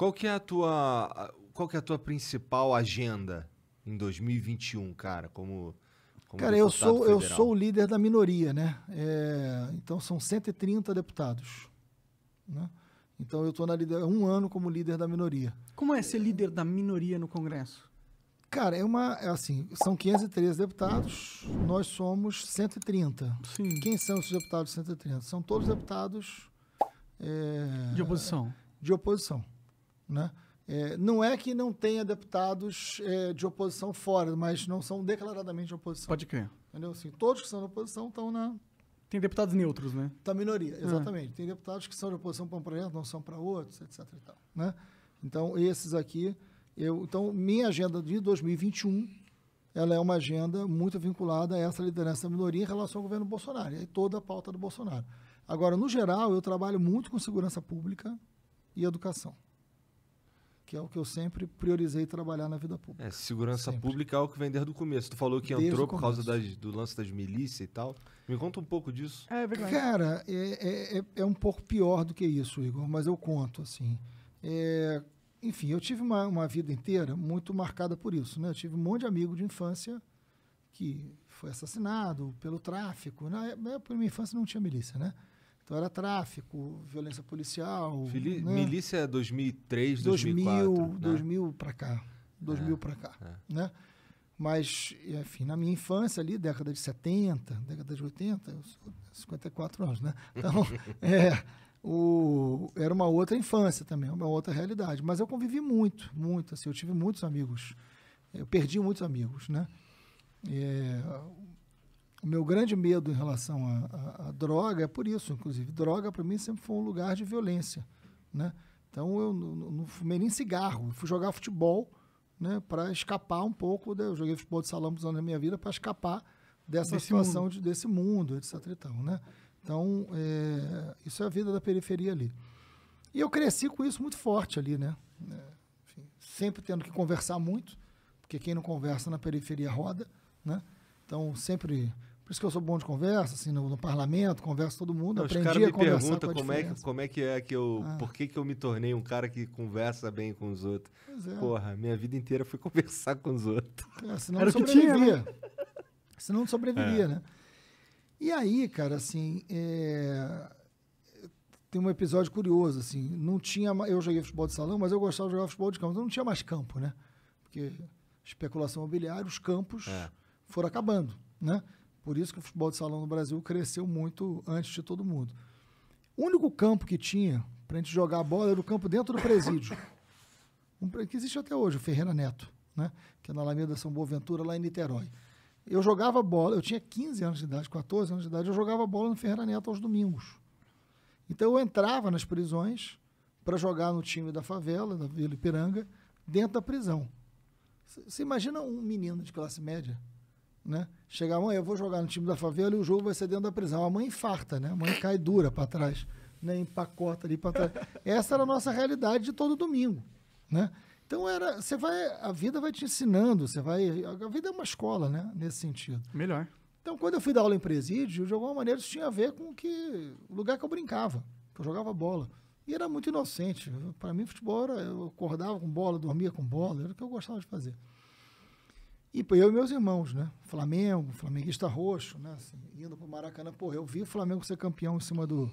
qual que é a tua principal agenda em 2021, cara, como Cara, deputado eu federal? sou o líder da minoria, né? Então são 130 deputados, né? Então eu estou há um ano como líder da minoria. Como é ser líder da minoria no Congresso? Cara, assim, são 513 deputados, nós somos 130. Sim. Quem são esses deputados 130? São todos deputados De oposição. de oposição, né? Não é que não tenha deputados de oposição fora, mas não são declaradamente de oposição. Pode crer. Entendeu? Assim, todos que são de oposição estão na Tem deputados neutros, né? minoria, exatamente. Tem deputados que são de oposição para um projeto, não são para outros, etc. E tal, né? Então, esses aqui... Então, minha agenda de 2021, ela é uma agenda muito vinculada a essa liderança da minoria em relação ao governo Bolsonaro. E aí toda a pauta do Bolsonaro. Agora, no geral, eu trabalho muito com segurança pública e educação, que é o que eu sempre priorizei trabalhar na vida pública. Segurança Sempre. pública é algo que vem desde o começo. Tu falou que Desde entrou o por causa começo. do lance das milícias e tal. Me conta um pouco disso. É verdade. Cara, é um pouco pior do que isso, Igor, mas eu conto, assim. Enfim, eu tive uma vida inteira muito marcada por isso, né? Eu tive um monte de amigo de infância que foi assassinado pelo tráfico. Na minha infância não tinha milícia, né? Então era tráfico, violência policial. Né? Milícia é 2003, 2000, 2004. 2000 para cá. 2000 para cá, né? Mas, enfim, na minha infância ali, década de 70, década de 80, eu sou 54 anos, né? Então, era uma outra infância também, uma outra realidade. Mas eu convivi muito, assim, eu tive muitos amigos. Eu perdi muitos amigos, né? O meu grande medo em relação à droga é por isso, inclusive. Droga, para mim, sempre foi um lugar de violência, né? Então, eu não fumei nem cigarro. Eu fui jogar futebol, né, para escapar um pouco. Eu joguei futebol de salão muitos anos da minha vida para escapar dessa situação, desse mundo, etc. E tal, né? Então, isso é a vida da periferia ali. E eu cresci com isso muito forte ali, né? Enfim, sempre tendo que conversar muito, porque quem não conversa na periferia roda, né? Então, sempre... Por isso que eu sou bom de conversa, assim, no parlamento, converso com todo mundo, Não, aprendi os caras a me conversar perguntam com a como é que eu... Por que eu me tornei um cara que conversa bem com os outros? Pois é. Porra, minha vida inteira foi conversar com os outros. Senão Era não o que tinha, sobrevivia. Senão não sobreviveria, né? E aí, cara, assim... Tem um episódio curioso, assim, não tinha... Eu joguei futebol de salão, mas eu gostava de jogar futebol de campo. Então não tinha mais campo, né? Porque especulação imobiliária, os campos foram acabando, né? Por isso que o futebol de salão no Brasil cresceu muito antes de todo mundo. O único campo que tinha pra gente jogar a bola era o campo dentro do presídio. Que existe até hoje, o Ferreira Neto, né? Que é na Alameda São Boaventura, lá em Niterói. Eu jogava bola, eu tinha 15 anos de idade, 14 anos de idade, eu jogava bola no Ferreira Neto aos domingos. Então eu entrava nas prisões para jogar no time da favela, da Vila Ipiranga, dentro da prisão. Você imagina um menino de classe média, né? Chegar, mãe, eu vou jogar no time da favela e o jogo vai ser dentro da prisão. A mãe infarta, né? A mãe cai dura para trás, né? Empacota ali para trás. Essa era a nossa realidade de todo domingo, né? Então a vida vai te ensinando, a vida é uma escola, né? Nesse sentido. Melhor. Então, quando eu fui dar aula em presídio, de alguma maneira isso tinha a ver com o lugar que eu brincava, que eu jogava bola. E era muito inocente. Para mim, futebol eu acordava com bola, dormia com bola, era o que eu gostava de fazer. E eu e meus irmãos, né? Flamengo, flamenguista roxo, né? Assim, indo para o Maracanã. Pô, eu vi o Flamengo ser campeão em cima do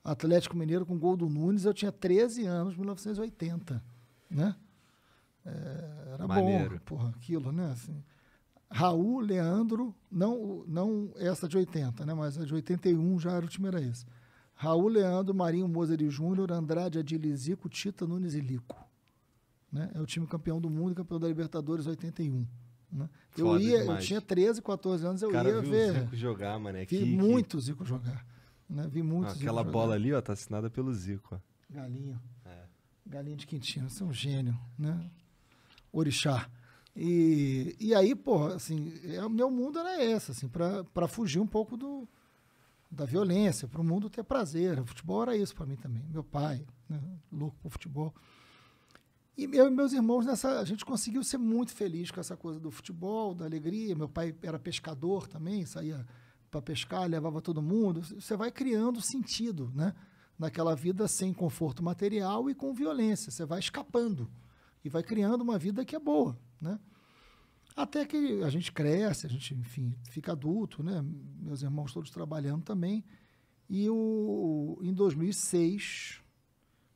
Atlético Mineiro com gol do Nunes. Eu tinha 13 anos, 1980, né? Era Maneiro. bom, porra, aquilo, né? Assim, Raul, Leandro, não essa de 80, né? Mas a de 81 já era o time, era esse. Raul, Leandro, Marinho, Moser e Júnior, Andrade, Adílio, Zico, Tita, Nunes e Lico. Né? É o time campeão do mundo e campeão da Libertadores 81. Né? Eu tinha 13, 14 anos, eu ia ver. O Zico jogar, mané. Vi muito Zico jogar. Né? Vi muito Zico aquela jogar. bola ali, ó, tá assinada pelo Zico. Ó. Galinho. Galinho de Quintino, você é um gênio, né? Orixá. E aí, porra, assim, o meu mundo era esse, assim, para fugir um pouco da violência, para o mundo ter prazer. O futebol era isso para mim também. Meu pai, né, louco por futebol. E eu e meus irmãos, a gente conseguiu ser muito feliz com essa coisa do futebol, da alegria. Meu pai era pescador também, saía para pescar, levava todo mundo. Você vai criando sentido, né, naquela vida sem conforto material e com violência. Você vai escapando e vai criando uma vida que é boa, né? Até que a gente cresce, a gente, enfim, fica adulto, né? Meus irmãos todos trabalhando também. E em 2006,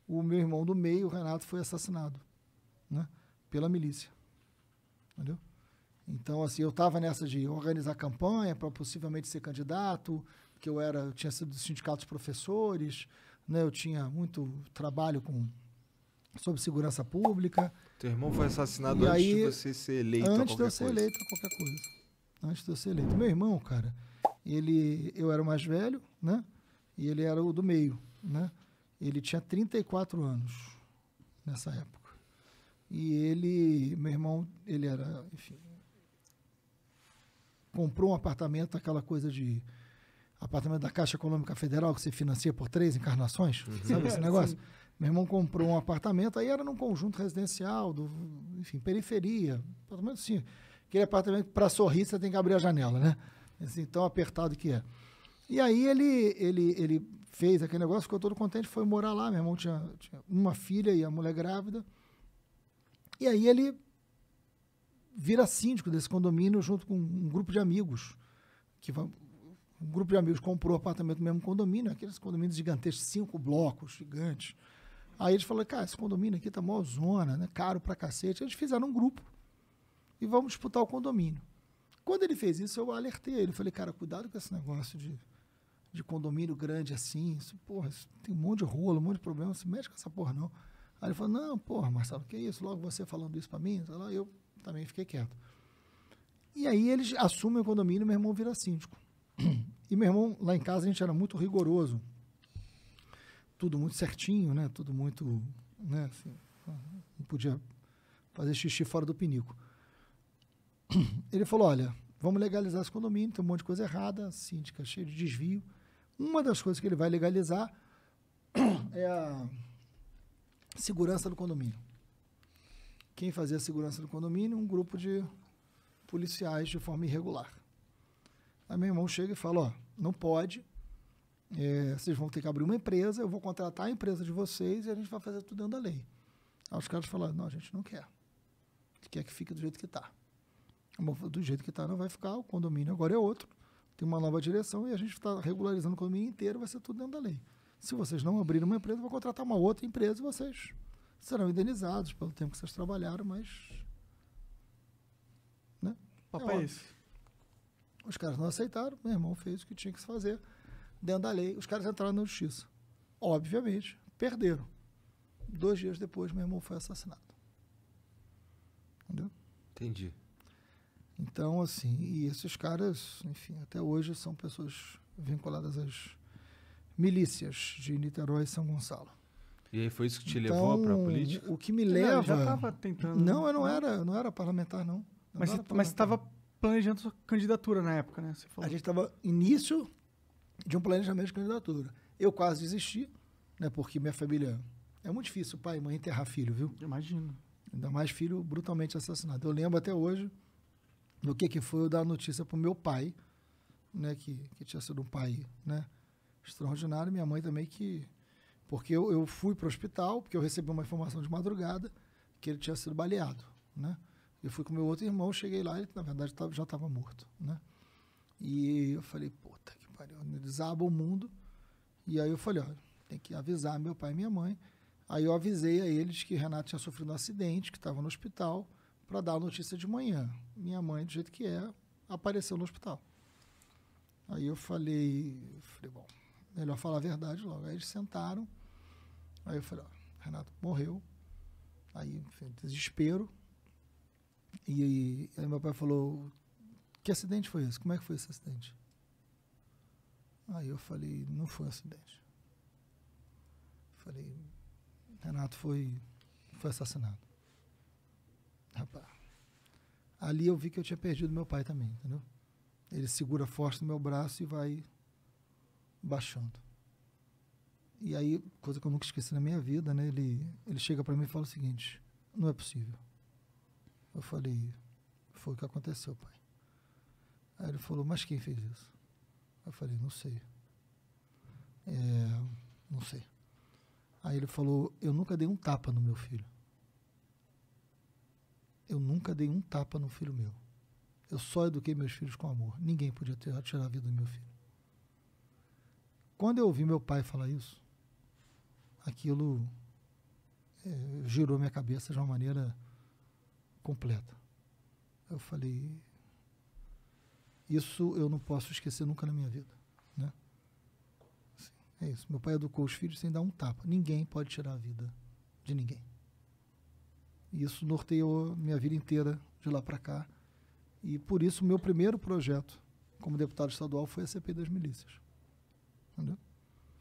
o meu irmão do meio, o Renato, foi assassinado, né? Pela milícia. Entendeu? Então, assim, eu estava nessa de organizar campanha para possivelmente ser candidato, porque eu tinha sido do sindicato dos professores, né? Eu tinha muito trabalho sobre segurança pública. Teu irmão foi assassinado antes de você ser eleito a qualquer coisa. Antes de eu ser eleito a qualquer coisa. Antes de eu ser eleito. Meu irmão, cara, eu era o mais velho, né? E ele era o do meio, né? Ele tinha 34 anos nessa época. E meu irmão, ele era, enfim, comprou um apartamento, aquela coisa de apartamento da Caixa Econômica Federal, que você financia por 3 encarnações, sabe esse negócio? Sim. Meu irmão comprou um apartamento, aí era num conjunto residencial, enfim, periferia, apartamento assim, aquele apartamento para sorrir você tem que abrir a janela, né? Assim, tão apertado que é. E aí ele fez aquele negócio, ficou todo contente, foi morar lá, meu irmão tinha uma filha e a mulher grávida, e aí ele vira síndico desse condomínio junto com um grupo de amigos, um grupo de amigos comprou apartamento no mesmo condomínio, aqueles condomínios gigantescos, 5 blocos gigantes. Aí eles falaram, cara, esse condomínio aqui tá mó zona, né? Caro pra cacete. Eles fizeram um grupo e vamos disputar o condomínio. Quando ele fez isso, eu alertei ele. Falei, cara, cuidado com esse negócio de condomínio grande assim. Isso, porra, isso tem um monte de rolo, um monte de problema. Não se mexe com essa porra, não. Aí ele falou, não, porra, Marcelo, que isso? Logo você falando isso pra mim? Eu também fiquei quieto. E aí eles assumem o condomínio e meu irmão vira síndico. E meu irmão, lá em casa, a gente era muito rigoroso. Tudo muito certinho, né? Tudo muito, né? Assim, não podia fazer xixi fora do pinico. Ele falou, olha, vamos legalizar esse condomínio, tem um monte de coisa errada, síndica cheia de desvio. Uma das coisas que ele vai legalizar é a segurança do condomínio. Quem fazia a segurança do condomínio? Um grupo de policiais de forma irregular. Aí meu irmão chega e fala, ó, não pode, vocês vão ter que abrir uma empresa, eu vou contratar a empresa de vocês e a gente vai fazer tudo dentro da lei. Aí os caras falaram, não, a gente não quer. A gente quer que fique do jeito que está. Do jeito que está não vai ficar, o condomínio agora é outro, tem uma nova direção e a gente está regularizando o condomínio inteiro, vai ser tudo dentro da lei. Se vocês não abrirem uma empresa, eu vou contratar uma outra empresa e vocês serão indenizados pelo tempo que vocês trabalharam, mas... Né? Papai é esse. Os caras não aceitaram, meu irmão fez o que tinha que se fazer dentro da lei. Os caras entraram na justiça. Obviamente, perderam. 2 dias depois, meu irmão foi assassinado. Entendeu? Entendi. Então, assim, e esses caras, enfim, até hoje são pessoas vinculadas às milícias de Niterói e São Gonçalo. E aí foi isso que te levou para a política? O que me leva... Já estava tentando... Não, eu não era parlamentar, não. Mas você estava planejando sua candidatura na época, né? Você falou. A gente estava início de um planejamento de candidatura. Eu quase desisti, né? Porque minha família... É muito difícil pai e mãe enterrar filho, viu? Imagino. Ainda mais filho brutalmente assassinado. Eu lembro até hoje do que foi eu dar a notícia para o meu pai, né? Que tinha sido um pai, né? Extraordinário. Minha mãe também porque eu fui para o hospital, porque eu recebi uma informação de madrugada que ele tinha sido baleado, né? Eu fui com meu outro irmão, cheguei lá, ele na verdade já estava morto, né? E eu falei, puta que pariu, desaba o mundo. E aí eu falei, ó, tem que avisar meu pai e minha mãe. Aí eu avisei a eles que Renato tinha sofrido um acidente, que estava no hospital, para dar a notícia de manhã. Minha mãe, do jeito que é, apareceu no hospital. Aí eu falei, bom, melhor falar a verdade logo. Aí eles sentaram, aí eu falei, ó, Renato morreu. Aí, desespero. E aí meu pai falou, que acidente foi esse? Como é que foi esse acidente? Aí eu falei, não foi um acidente. Falei, Renato foi assassinado. Rapaz, ali eu vi que eu tinha perdido meu pai também, entendeu? Ele segura forte no meu braço e vai baixando. E aí, coisa que eu nunca esqueci na minha vida, né? Ele chega para mim e fala o seguinte, não é possível. Eu falei, foi o que aconteceu, pai. Aí ele falou, mas quem fez isso? Eu falei, não sei. Não sei. Aí ele falou, eu nunca dei um tapa no meu filho. Eu nunca dei um tapa no filho meu. Eu só eduquei meus filhos com amor. Ninguém podia tirar a vida do meu filho. Quando eu ouvi meu pai falar isso, aquilo girou minha cabeça de uma maneira completa. Eu falei, isso eu não posso esquecer nunca na minha vida, né? Assim, é isso. Meu pai educou os filhos sem dar um tapa. Ninguém pode tirar a vida de ninguém. E isso norteou minha vida inteira de lá para cá. E por isso o meu primeiro projeto como deputado estadual foi a CPI das milícias. Entendeu?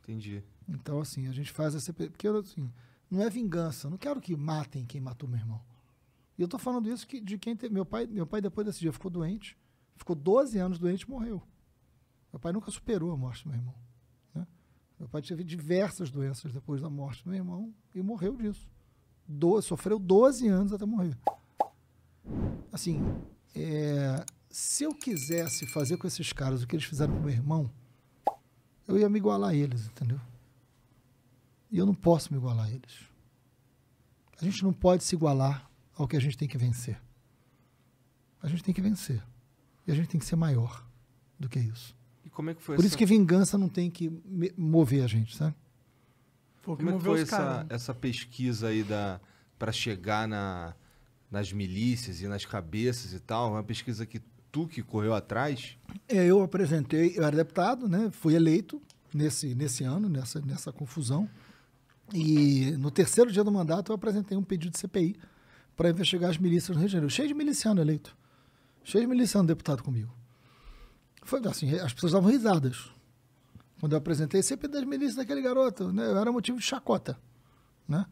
Entendi. Então, assim, a gente faz a CPI... Porque, assim, não é vingança. Não quero que matem quem matou meu irmão. E eu estou falando isso de quem... Meu pai, depois desse dia, ficou doente. Ficou 12 anos doente e morreu. Meu pai nunca superou a morte do meu irmão. Né? Meu pai teve diversas doenças depois da morte do meu irmão e morreu disso. Sofreu 12 anos até morrer. Assim, se eu quisesse fazer com esses caras o que eles fizeram com meu irmão, eu ia me igualar a eles, entendeu? E eu não posso me igualar a eles. A gente não pode se igualar ao que a gente tem que vencer. A gente tem que vencer. E a gente tem que ser maior do que isso. E como é que foi Por isso que vingança não tem que mover a gente, sabe? Como é que foi essa pesquisa aí para chegar nas milícias e nas cabeças e tal? Uma pesquisa que correu atrás? Eu apresentei, eu era deputado, né? Fui eleito nesse ano, nessa confusão. E no terceiro dia do mandato eu apresentei um pedido de CPI para investigar as milícias no Rio de Janeiro. Cheio de miliciano eleito. Cheio de miliciano deputado comigo. Foi assim, as pessoas davam risadas. Quando eu apresentei CPI das milícias daquele garoto, né? Eu era motivo de chacota. Né?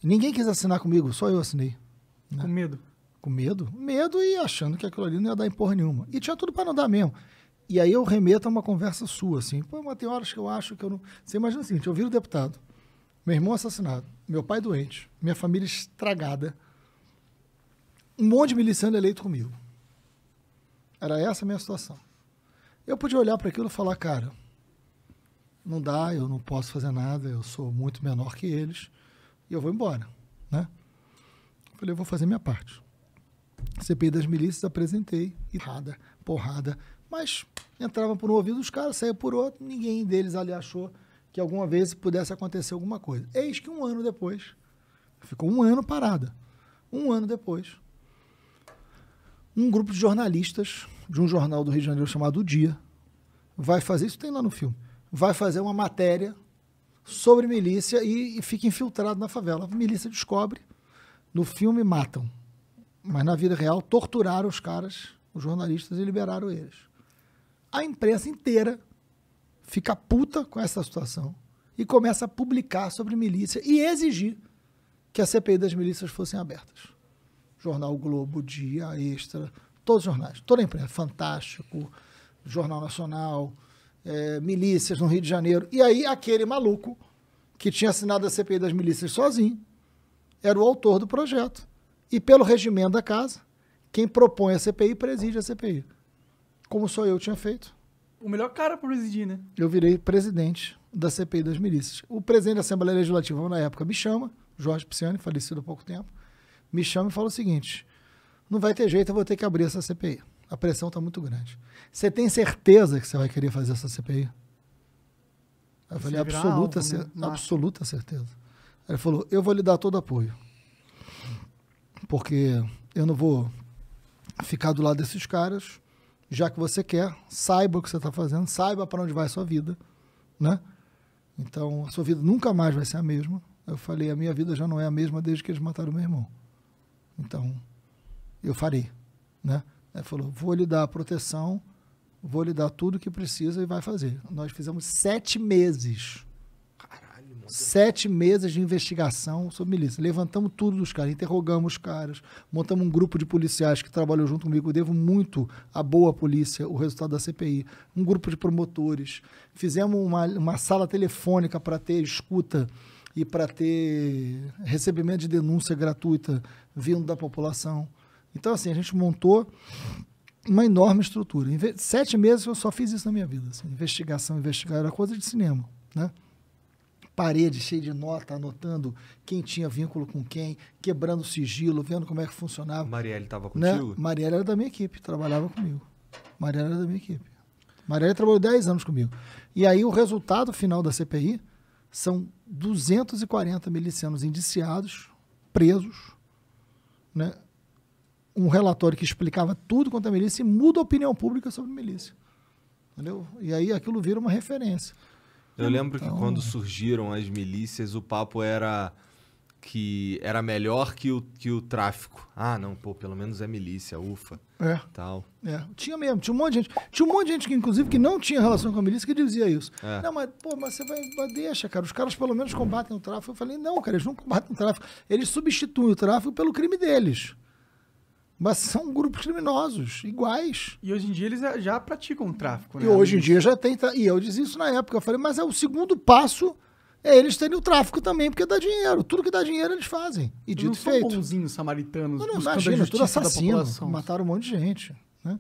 E ninguém quis assinar comigo, só eu assinei. Né? Com medo? Com medo. Medo e achando que aquilo ali não ia dar em porra nenhuma. E tinha tudo para não dar mesmo. E aí eu remeto a uma conversa sua, assim. Pô, mas tem horas que eu acho que eu não... Você imagina o seguinte, eu viro deputado, meu irmão assassinado, meu pai doente, minha família estragada, um monte de miliciano eleito comigo. Era essa a minha situação. Eu podia olhar para aquilo e falar, cara, não dá, eu não posso fazer nada, eu sou muito menor que eles, e eu vou embora, né? Eu falei, eu vou fazer minha parte. CPI das milícias, apresentei, e porrada, mas entrava por um ouvido dos caras, saía por outro, ninguém deles ali achou que alguma vez pudesse acontecer alguma coisa. Eis que um ano depois, ficou um ano parada, um ano depois, um grupo de jornalistas de um jornal do Rio de Janeiro chamado O Dia vai fazer, isso tem lá no filme, vai fazer uma matéria sobre milícia e fica infiltrado na favela. A milícia descobre, no filme matam, mas na vida real torturaram os caras, os jornalistas, e liberaram eles. A imprensa inteira fica puta com essa situação e começa a publicar sobre milícia e exigir que a CPI das milícias fossem abertas. Jornal Globo, Dia, Extra, todos os jornais, toda a imprensa, Fantástico, Jornal Nacional, milícias no Rio de Janeiro. E aí aquele maluco que tinha assinado a CPI das milícias sozinho era o autor do projeto. E pelo regimento da casa, quem propõe a CPI preside a CPI. Como só eu tinha feito. O melhor cara para presidir, né? Eu virei presidente da CPI das milícias. O presidente da Assembleia Legislativa, na época, me chama, Jorge Pisciani, falecido há pouco tempo, me chama e fala o seguinte, não vai ter jeito, eu vou ter que abrir essa CPI. A pressão está muito grande. Você tem certeza que você vai querer fazer essa CPI? Eu falei, absoluta certeza. Ele falou, eu vou lhe dar todo apoio. Porque eu não vou ficar do lado desses caras, já que você quer, saiba o que você está fazendo, saiba para onde vai a sua vida, né? Então, a sua vida nunca mais vai ser a mesma. Eu falei, a minha vida já não é a mesma desde que eles mataram meu irmão. Então, eu farei, né? Ele falou, vou lhe dar a proteção, vou lhe dar tudo o que precisa e vai fazer. Nós fizemos 7 meses. Caralho, mano. 7 meses de investigação sobre milícia. Levantamos tudo dos caras, interrogamos os caras, montamos um grupo de policiais que trabalhou junto comigo. Eu devo muito à boa polícia, o resultado da CPI. Um grupo de promotores. Fizemos uma sala telefônica para ter escuta e para ter recebimento de denúncia gratuita vindo da população. Então, assim, a gente montou uma enorme estrutura. Em 7 meses eu só fiz isso na minha vida. Assim, investigar, era coisa de cinema, né? parede cheia de nota, anotando quem tinha vínculo com quem, quebrando sigilo, vendo como é que funcionava. Marielle estava contigo? Né? Marielle era da minha equipe, trabalhava comigo. Marielle era da minha equipe. Marielle trabalhou 10 anos comigo. E aí o resultado final da CPI são 240 milicianos indiciados, presos, né? Um relatório que explicava tudo quanto a milícia e muda a opinião pública sobre milícia. Entendeu? E aí aquilo vira uma referência. Eu lembro que quando surgiram as milícias, o papo era que era melhor que o tráfico. Ah, não, pô, pelo menos é milícia, ufa. Tal. Tinha mesmo, tinha um monte de gente. Tinha um monte de gente que, inclusive, que não tinha relação com a milícia que dizia isso. Não, mas você vai deixa, cara. Os caras pelo menos combatem o tráfico. Eu falei, não, cara, eles não combatem o tráfico. Eles substituem o tráfico pelo crime deles. Mas são grupos criminosos, iguais. E hoje em dia eles já praticam o tráfico, né? E hoje em dia já tem... E eu disse isso na época. Eu falei, mas é o segundo passo... eles terem o tráfico também, porque dá dinheiro. Tudo que dá dinheiro eles fazem. E dito não feito. São bonzinhos samaritanos. Não, imagina, tudo assassino. Mataram um monte de gente. Né?